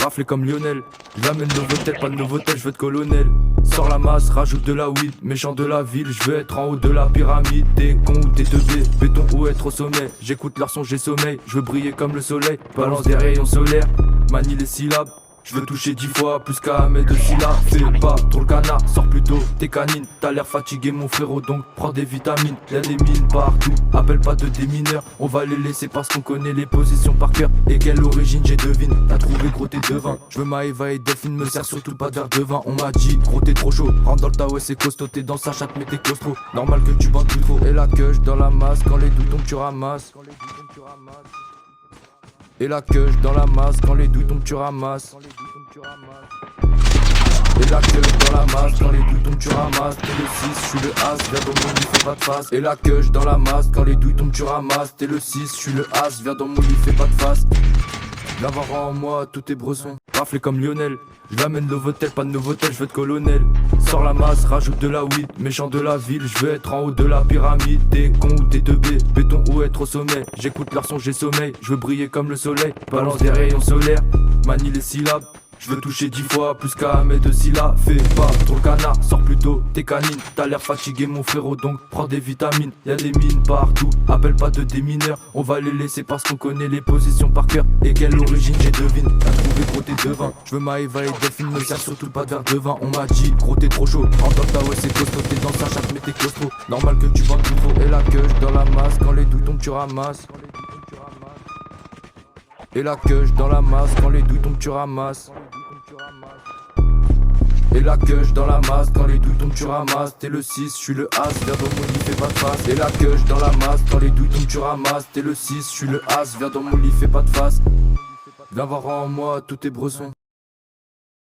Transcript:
Raflé comme Lionel, j'amène le Novotel, pas de Novotel, je veux être colonel. Sors la masse, rajoute de la weed, méchant de la ville, je veux être en haut de la pyramide. T'es con ou t'es teubé, béton ou être au sommet. J'écoute leur son, j'ai sommeil, je veux briller comme le soleil. Balance des rayons solaires, manie les syllabes. Je veux toucher 10 fois plus qu'à mes deux syllabes. Fais pas trop le canard, sors plutôt tes canines. T'as l'air fatigué mon frérot, donc prends des vitamines. Y'a des mines partout, appelle pas de démineurs. On va les laisser parce qu'on connaît les positions par cœur. Et quelle origine j'ai devine, t'as trouvé gros t'es devin. Je veux Maëva et Delphine, me sert surtout pas de verre de vin. On m'a dit gros t'es trop chaud, rentre dans le tas ouais c'est costaud. T'es dans sa chatte mais t'es claustro, normal que tu bandes plus trop. Et la queue dans la masse, quand les doutes tombent tu ramasses. Et la queue dans la masse, quand les doutes tombent tu ramasses. Et la queue dans la masse, quand les douilles tombent tu ramasses. T'es le 6, je suis le As, viens dans mon lit, fais pas de face. Et la queue dans la masse, quand les douilles tombent tu ramasses. T'es le 6, je suis le As, viens dans mon lit, fais pas de face. L'avoir en moi, tout est bresson. Raflé comme Lionel, j'amène le Novotel, pas de Novotel, je veux être colonel. Sors la masse, rajoute de la weed, méchant de la ville, je veux être en haut de la pyramide. T'es con ou t'es teubé, béton ou être au sommet. J'écoute leur son, j'ai sommeil, je veux briller comme le soleil. Balance des rayons solaires, manie les syllabes. Je veux toucher 10 fois plus qu'à mes deux syllabes. Fais pas trop le canard, sors plutôt tes canines. T'as l'air fatigué mon frérot, donc prends des vitamines. Y'a des mines partout, appelle pas de démineurs. On va les laisser parce qu'on connaît les positions par cœur. Et quelle origine j'ai devine, t'as trouvé gros t'es devin. Je veux Maëva et Delphine, me sert surtout pas de verre de vin. On m'a dit gros t'es trop chaud, en dans ta ouais c'est costaud. T'es dans sa chatte mais t'es claustro, normal que tu bandes plus trop. Et la queue dans la masse, quand les douilles tombent tu ramasses. Et la queue dans la masse, quand les douilles tombent tu ramasses. Et la queue dans la masse, quand les douilles tombent tu ramasses. T'es le 6, je suis le As, viens dans mon lit, fais pas de face. Et la queue dans la masse, quand les douilles tombent tu ramasses. T'es le 6, je suis le As, viens dans mon lit, fais pas de face. Viens voir en moi, tout est bresson.